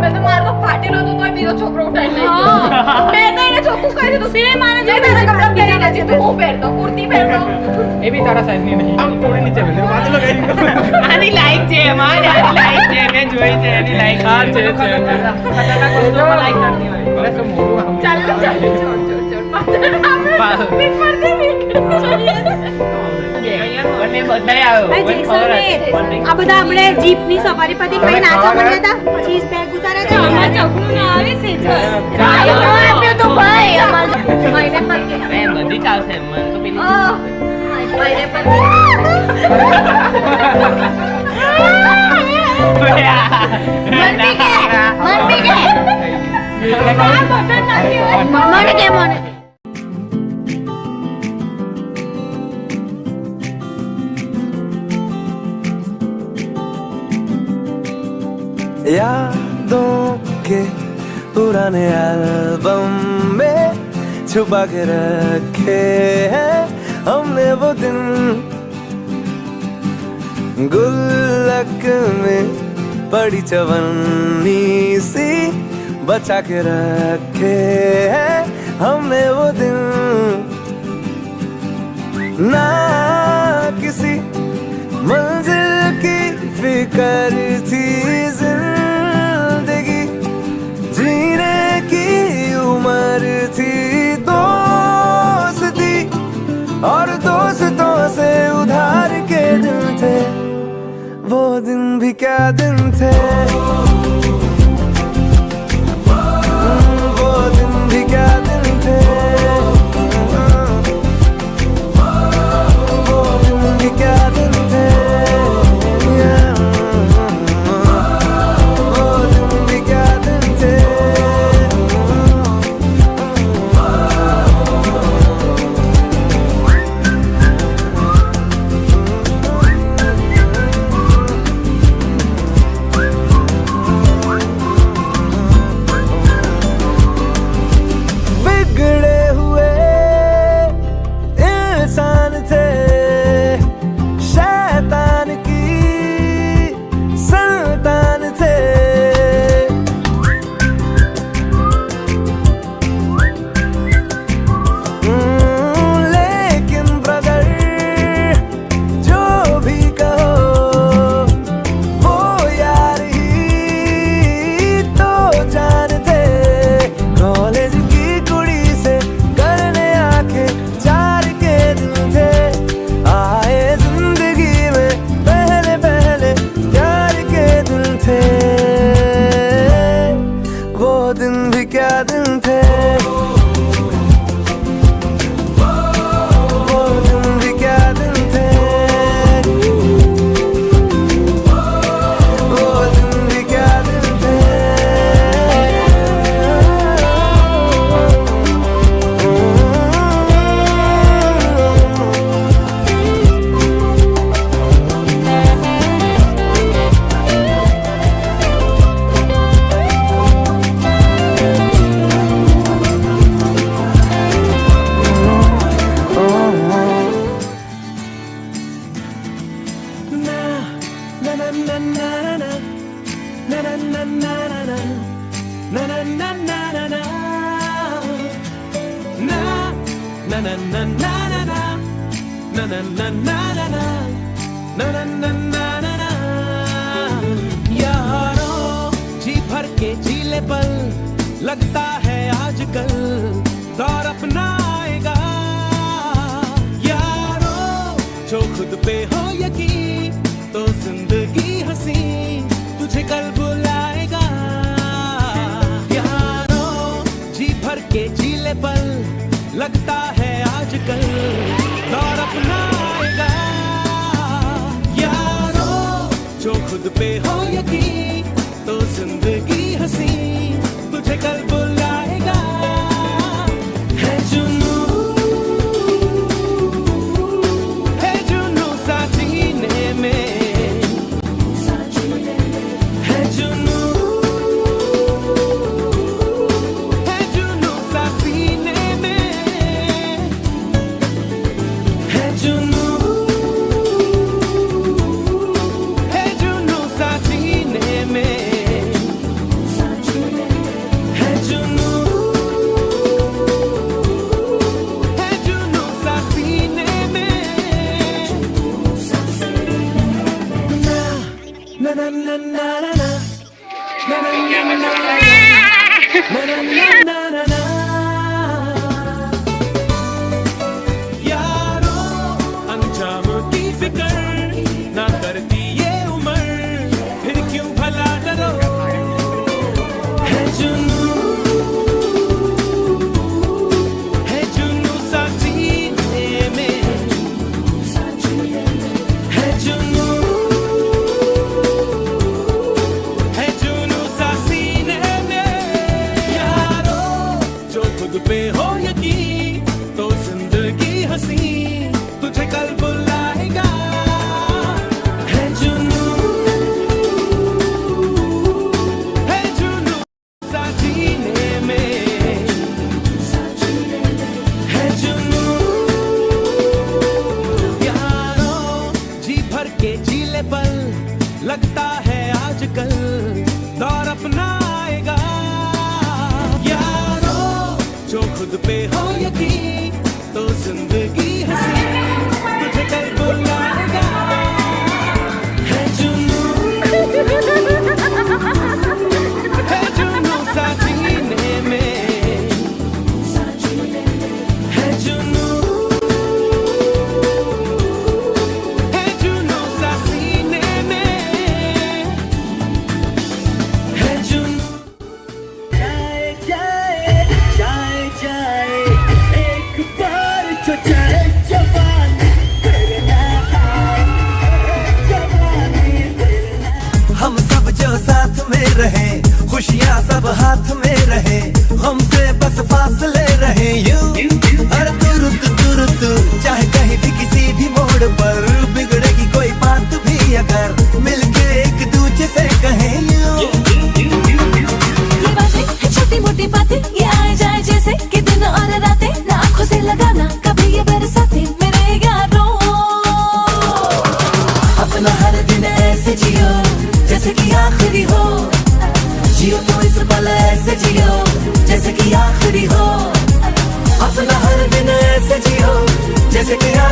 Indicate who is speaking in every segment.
Speaker 1: મેં તો મારો ફાટેલો હતો તોય બીજો છોકરો ઉઠાઈ લઈ ગયો મેં તો એને ચોખ્ખું કહી દીધું સે માને જે તારા કપડા પહેરી નથી તું હું પહેરતો કુર્તી પહેરતો
Speaker 2: એ બી તારા સાઈઝ ની નહીં આમ થોડી નીચે મેં વાંચલો ગઈ
Speaker 3: આની લાઈક છે અમારી આની લાઈક છે મેં જોઈ છે એની લાઈક
Speaker 2: હા છે
Speaker 3: ખતરનાક વસ્તુમાં લાઈક કરતી હોય
Speaker 2: અરે તો મોટું
Speaker 1: ચાલ ચાલ ચોર મીટ માર દે
Speaker 3: બંને બધાય આવ્યો
Speaker 4: આ બધા આપણે જીપની સફારી પરથી કઈ નાચવા માંડ્યા હતા પછી સ્પેગ ઉતારે છે અમાર ચોકનું ના આવે છે
Speaker 1: આપ્યો તો ભાઈ મહિને પર
Speaker 3: અરે બધી ચાલશે મને તો પેલી
Speaker 1: મહિને પર
Speaker 4: મને કે મને
Speaker 5: यादों के पुराने एल्बम में छुपा के रखे हैं हमने वो दिन गुल्लक में पड़ी चवन्नी सी बचा के रखे हैं हमने वो दिन ना किसी मंजिल की फिकर थी जिंदगी जीने की उम्र थी दोस्ती और दोस्तों से उधार के दिन थे वो दिन भी क्या दिन थे वो दिन भी क्या दिन थे वो दिन भी क्या दिन थे वो दिन भी क्या दिन थे बिगड़े हुए इंसान थे शैतान की संतान थे लेकिन ब्रदर जो भी कहो वो यार ही तो जान थे कॉलेज की कुड़ी से करने आके चार के दिन थे आए जिंदगी में पहले पहले प्यार के दिन थे वो दिन भी क्या दिन थे वो दिन भी क्या दिन थे वो दिन भी क्या दिन थे
Speaker 6: यारों जी भर के जीले पल लगता है आजकल दौर अपना आएगा यारों जो खुद पे हो यकीन तो जिंदगी हंसी तुझे कल बुलाएगा यारों जी भर के जीले पल लगता है आजकल दौर अपना आएगा यारों जो खुद पे हो यकीन तो जिंदगी हंसी तुझे कल बुलाएगा है जुनू सा जीने में है जुनू सा सीने में है जुनू सा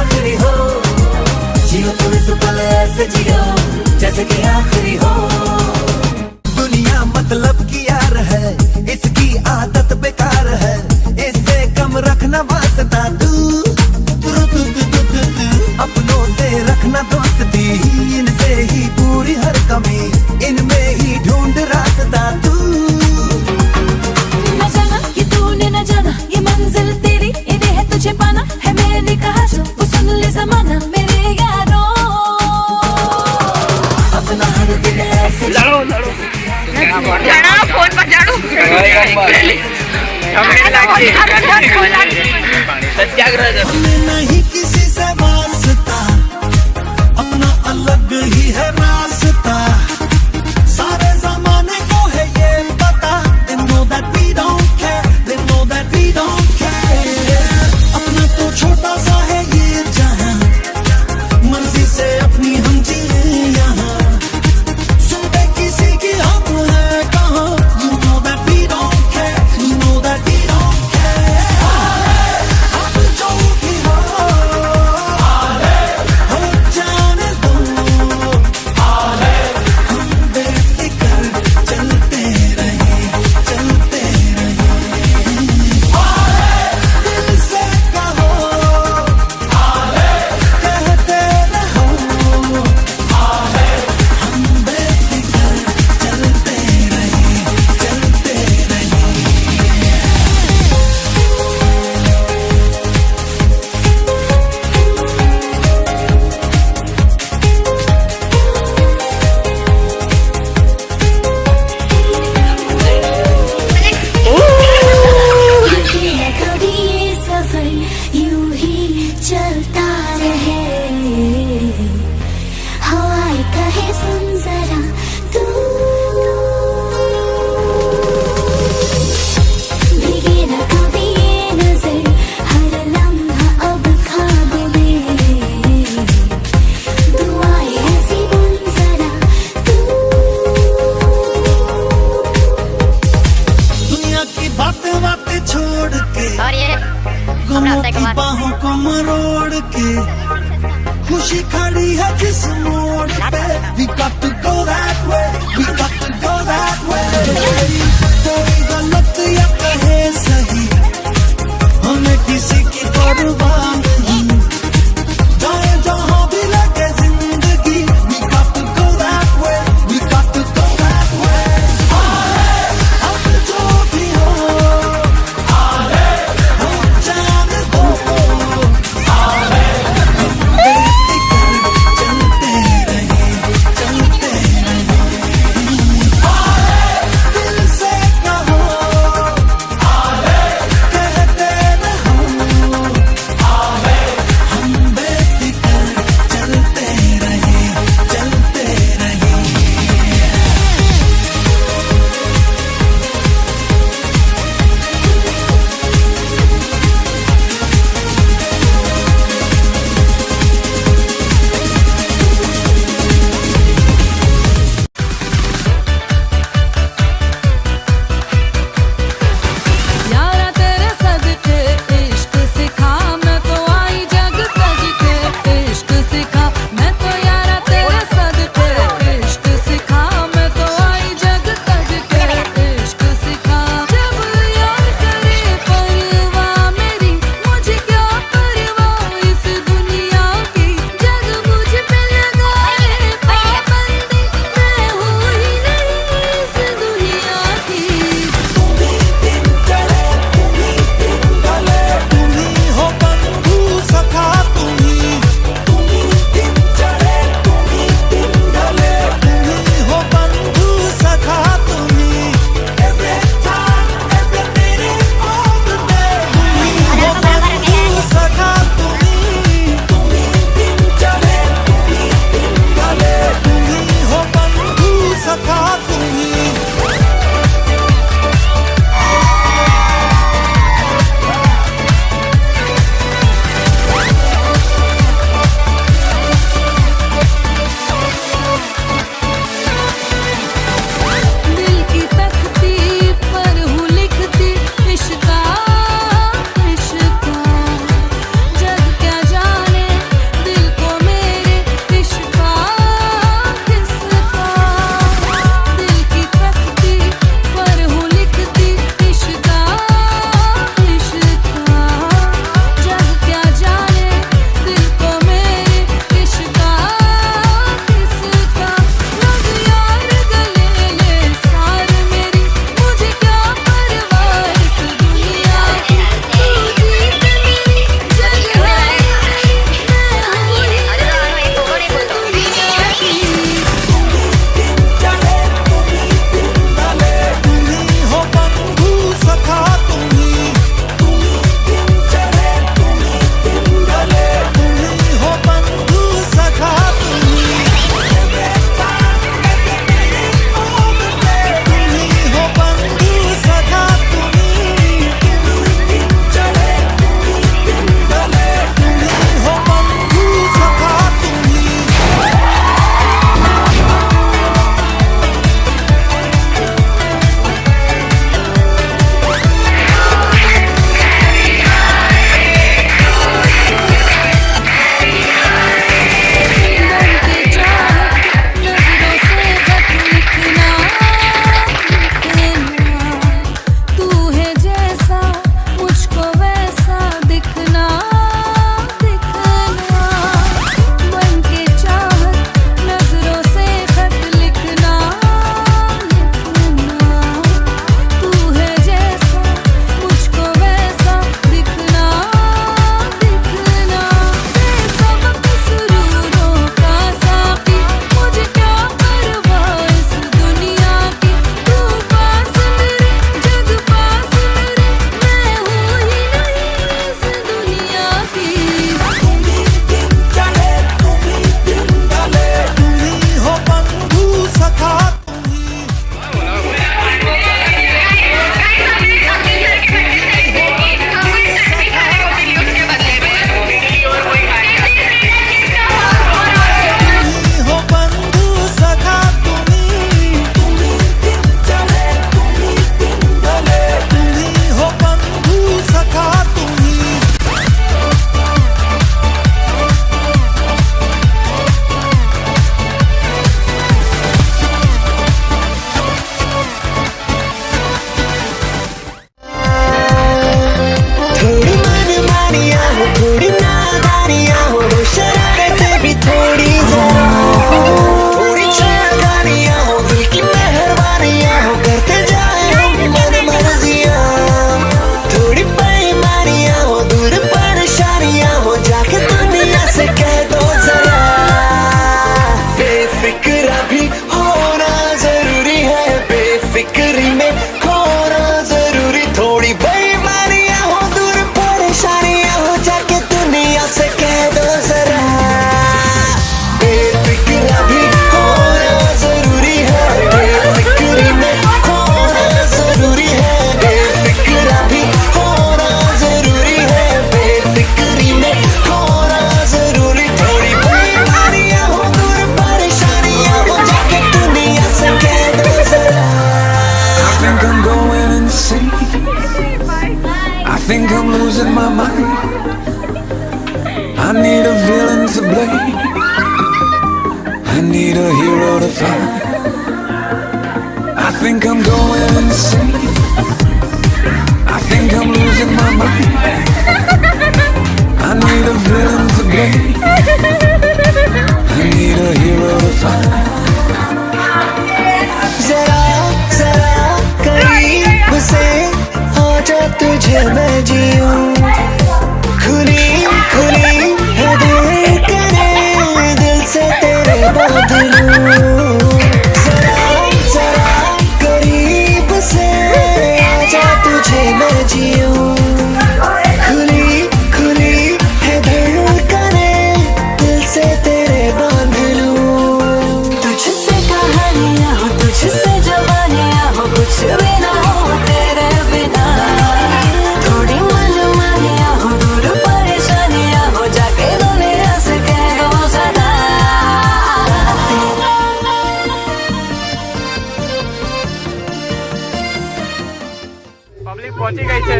Speaker 5: आखिरी हो, जियो तुम इस पल ऐसे जियो जैसे कि आखिरी हो। दुनिया मतलब की यार है, इसकी आदत बेकार है, इससे कम रखना वास्ता तू, अपनों से रखना दोस्ती, इनसे ही पूरी हर कमी, इनमें ही ढूंढ रास्ता तू।
Speaker 7: न जाना ये तूने न जाना, ये मंजिल तेरी इन्हें है तुझे पाना है, मैंने कहा जो वो सुन ले जमाना मेरे यारों।
Speaker 5: अपना हर दिन ऐसे
Speaker 3: लड़ो लड़ो
Speaker 1: लड़ा फोन पर लड़ो
Speaker 3: सत्याग्रह कर।
Speaker 5: नहीं किसी से वास्ता, अपना अलग ही है रास्ता, सारे जमाने को है ये पता, they know that we don't care, they know that we don't care। अपना तो छोटा सा है ये जहां, मर्जी से अपनी हम जिए यहाँ, सुनते किसी की हम है कहाँ, you know that we don't care, you know that we don't care। हम जो भी हो जाने दो, हम बेफिक्र चलते रहे, चलते रहे। दिल से कहो, कहते रहो, हम बेफिक्र चलते रहे, चलते रहे।
Speaker 7: कभी ये सफर यूं ही चलता रहे, हवाएं कहे सुन जरा तू, भीगे न कभी ये नजर, हर लम्हा अब ख्वाब में, दुआएं ऐसी बुन जरा तू।
Speaker 5: दुनिया की बातें बातें छोड़ के,
Speaker 1: और ये
Speaker 5: गमों की बाहों को मरोड़ के, खुशी खड़ी है जिस मोड़ पे, we got to go that way, we got to go that way। कोई गलत या कहे सही, हमें किसी की परवाह नहीं, जाए जहां भी लगे जिंदगी, we got to go that way, we got to go that way। अब जो भी हो जाने दो, बेफिक्र चलते रहे, चलते रहे। दिल से कहो, कहते रहो, play. I need a hero to find. I think I'm going insane. I think I'm losing my mind. I need a villain to blame. I need a hero to find.
Speaker 8: जरा जरा करीब से आजा तुझे मैं जीऊं, खुली खुली है दिल करे, दिल से तेरे बांध लूं। जरा जरा करीब से आजा तुझे मैं जीऊं, खुली खुली है दिल करे, दिल से तेरे बांध लूं।
Speaker 7: तुझसे कहानियां हो, तुझसे जवानियां हो, कुछ भी ना हो तेरे बिना। थोड़ी मनमानियां हो, दूर परेशानियां हो, जाके दुनिया से कह दो सदा।
Speaker 2: पब्लिक पहुंची गई है।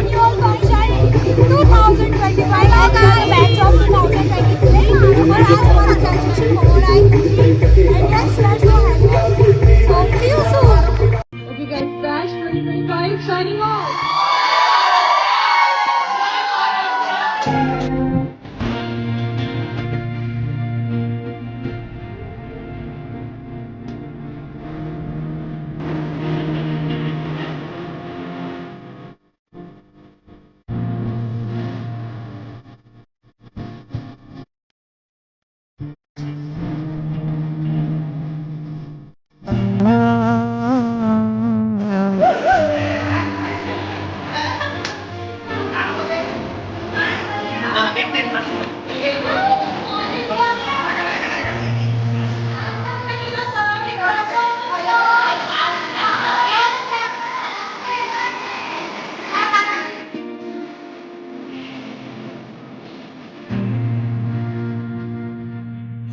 Speaker 4: 2025 का बैच ऑफ 2023 और आज हमारा ग्रेजुएशन हो रहा है complete and yes let's go happy so see you soon. Okay guys, batch 2025 signing off.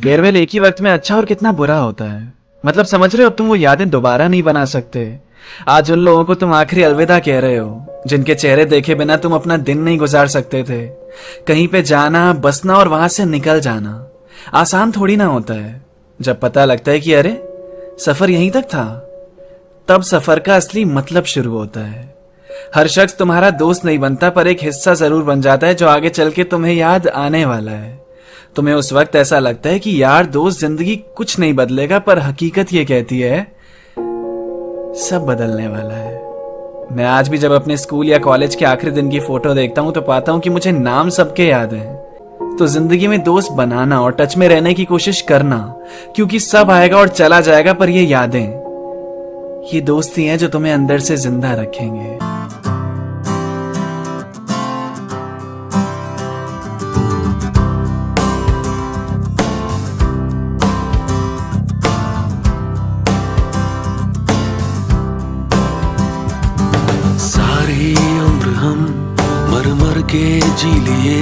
Speaker 9: Farewell एक ही वक्त में अच्छा और कितना बुरा होता है। मतलब समझ रहे हो, अब तुम वो यादें दोबारा नहीं बना सकते। आज उन लोगों को तुम आखिरी अलविदा कह रहे हो जिनके चेहरे देखे बिना तुम अपना दिन नहीं गुजार सकते थे। कहीं पे जाना, बसना और वहां से निकल जाना आसान थोड़ी ना होता है। जब पता लगता है कि अरे सफर यहीं तक था, तब सफर का असली मतलब शुरू होता है। हर शख्स तुम्हारा दोस्त नहीं बनता, पर एक हिस्सा जरूर बन जाता है जो आगे चल के तुम्हें याद आने वाला है। तुम्हें उस वक्त ऐसा लगता है कि यार दोस्त जिंदगी कुछ नहीं बदलेगा, पर हकीकत ये कहती है सब बदलने वाला है। मैं आज भी जब अपने स्कूल या कॉलेज के आखिरी दिन की फोटो देखता हूं तो पाता हूं कि मुझे नाम सबके याद हैं। तो जिंदगी में दोस्त बनाना और टच में रहने की कोशिश करना, क्योंकि सब आएगा और चला जाएगा, पर ये यादें, ये दोस्ती हैं जो तुम्हें अंदर से जिंदा रखेंगे।
Speaker 6: सारी उम्र हम मर मर के जी लिए,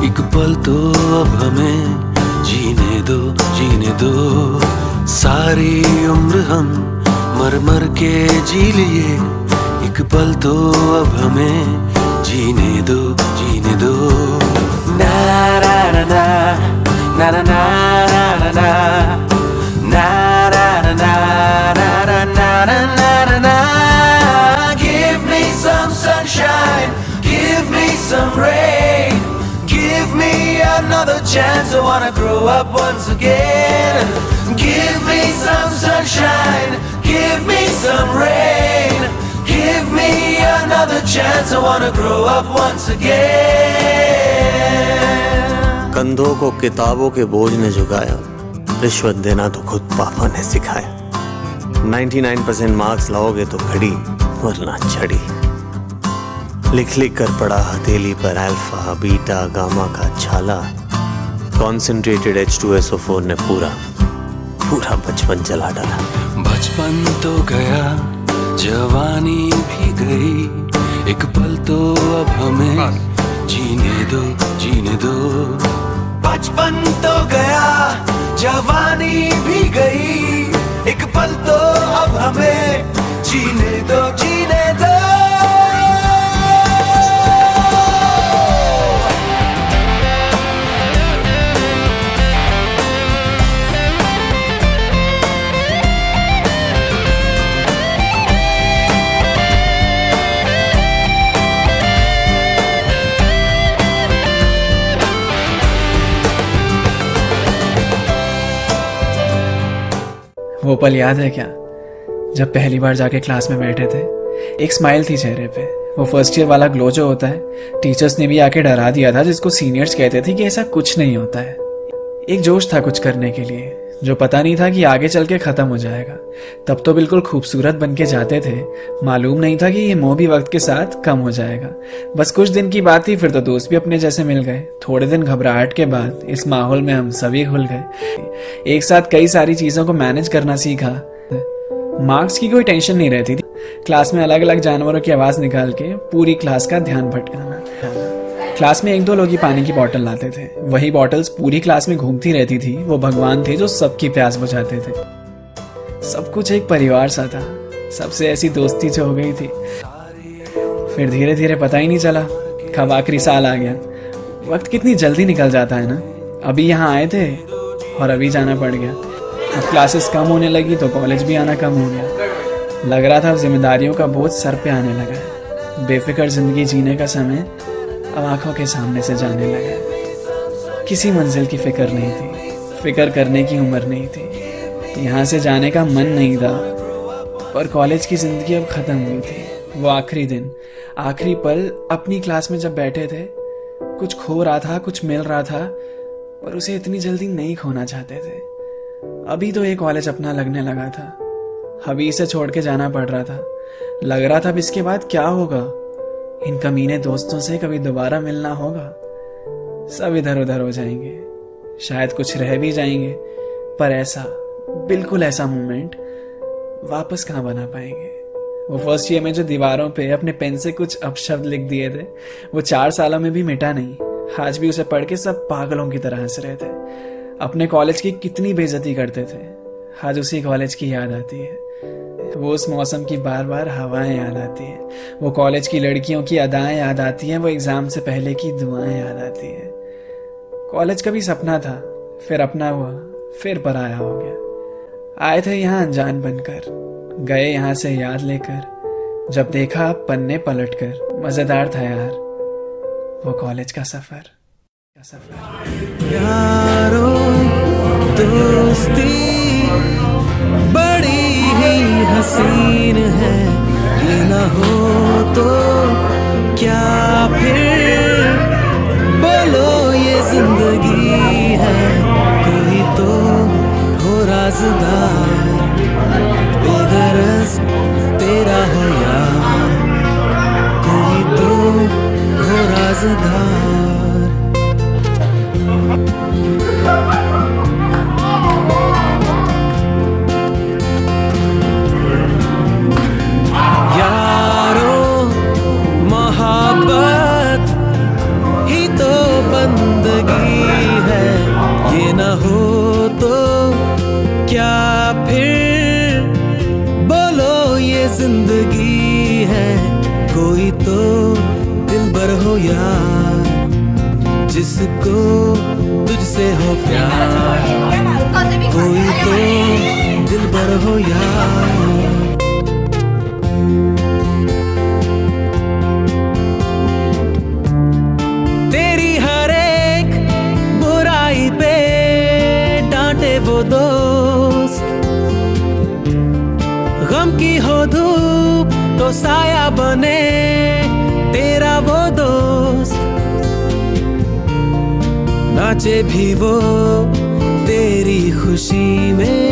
Speaker 6: एक पल तो अब हमें जीने दो, जीने दो। सारी उम्र हम मर मर के जी लिए, एक पल तो अब हमें जीने दो, जीने दो। ना ना ना ना ना ना ना ना ना ना ना ना ना ना ना। Give me some sunshine, give me some rain, give me another chance. I wanna grow up once again. Give me some sunshine, give me some rain, give me another chance. I wanna grow up once again.
Speaker 8: कंधों को किताबों के बोझ ने झुकाया, रिश्वत देना तो खुद पापा ने सिखाया। 99% मार्क्स लाओगे तो घड़ी वरना छड़ी, लिख लिख कर पड़ा हथेली पर अल्फा बीटा गामा का छाला। कॉन्सेंट्रेटेड H2SO4 ने पूरा पूरा बचपन जला डाला।
Speaker 6: बचपन तो गया, जवानी भी गई, एक पल तो अब हमें जीने दो, जीने दो। बचपन तो गया, जवानी भी गई, एक पल तो अब हमें जीने दो, जीने दो।
Speaker 9: वो पल याद है क्या, जब पहली बार जाके क्लास में बैठे थे? एक स्माइल थी चेहरे पे, वो फर्स्ट ईयर वाला ग्लो जो होता है। टीचर्स ने भी आके डरा दिया था, जिसको सीनियर्स कहते थे कि ऐसा कुछ नहीं होता है। एक जोश था कुछ करने के लिए, जो पता नहीं था कि आगे चल के खत्म हो जाएगा। तब तो बिल्कुल खूबसूरत बन के जाते थे, मालूम नहीं था कि ये मोह भी वक्त के साथ कम हो जाएगा। बस कुछ दिन की बात थी, फिर तो दोस्त भी अपने जैसे मिल गए। थोड़े दिन घबराहट के बाद इस माहौल में हम सभी घुल गए। एक साथ कई सारी चीजों को मैनेज करना सीखा। मार्क्स की कोई टेंशन नहीं रहती थी। क्लास में अलग अलग जानवरों की आवाज निकाल के पूरी क्लास का ध्यान भटकाना। क्लास में 1-2 लोग ही पानी की बोतल लाते थे, वही बोतल्स पूरी क्लास में घूमती रहती थी। वो भगवान थे जो सबकी प्यास बुझाते थे। सब कुछ एक परिवार सा था, सबसे ऐसी दोस्ती जो हो गई थी। फिर धीरे धीरे पता ही नहीं चला कब आखिरी साल आ गया। वक्त कितनी जल्दी निकल जाता है ना। अभी यहाँ आए थे और अभी जाना पड़ गया। अब क्लासेस कम होने लगी तो कॉलेज भी आना कम हो गया। लग रहा था अब जिम्मेदारियों का बोझ सर पे आने लगा है। बेफिक्र जिंदगी जीने का समय अब आंखों के सामने से जाने लगा है। किसी मंजिल की फिक्र नहीं थी, फिक्र करने की उम्र नहीं थी, यहाँ से जाने का मन नहीं था। पर कॉलेज की जिंदगी अब खत्म हुई थी। वो आखिरी दिन, आखिरी पल अपनी क्लास में जब बैठे थे, कुछ खो रहा था, कुछ मिल रहा था, पर उसे इतनी जल्दी नहीं खोना चाहते थे। अभी तो ये कॉलेज अपना लगने लगा था, अभी इसे छोड़ के जाना पड़ रहा था। लग रहा था अब इसके बाद क्या होगा, इन कमीने दोस्तों से कभी दोबारा मिलना होगा। सब इधर उधर हो जाएंगे, शायद कुछ रह भी जाएंगे, पर ऐसा, बिल्कुल ऐसा मोमेंट वापस कहाँ बना पाएंगे। वो फर्स्ट ईयर में जो दीवारों पे अपने पेन से कुछ अपशब्द लिख दिए थे, वो 4 सालों में भी मिटा नहीं। आज भी उसे पढ़ के सब पागलों की तरह हंस रहे थे। अपने कॉलेज की कितनी बेइज्जती करते थे, आज उसी कॉलेज की याद आती है। वो उस मौसम की बार बार हवाएं याद आती है, वो कॉलेज की लड़कियों की अदाएं याद आती हैं, वो एग्जाम से पहले की दुआएं याद आती है। कॉलेज का भी सपना था, फिर अपना हुआ, फिर पराया हो गया। आए थे यहाँ अनजान बनकर, गए यहाँ से याद लेकर। जब देखा पन्ने पलटकर, मजेदार था यार वो कॉलेज का सफर।
Speaker 5: यारो दोस्ती बड़ी ही हसीन है, ये ना हो तो क्या फिर बोलो ये जिंदगी है। कोई तो हो राज़दार, बेगरज तेरा हो यार, कोई तो हो राज़दार। यारो मोहब्बत ही तो बंदगी है, ये न हो तो क्या फिर बोलो ये जिंदगी है। कोई तो दिलबर हो यार, जिसको तुझसे हो प्यार, कोई तो दिलबर हो यार। तेरी हर एक बुराई पे डांटे वो दोस्त, गम की हो धूप तो साया बने तेरा वो दोस्त। नाचे भी वो तेरी खुशी में,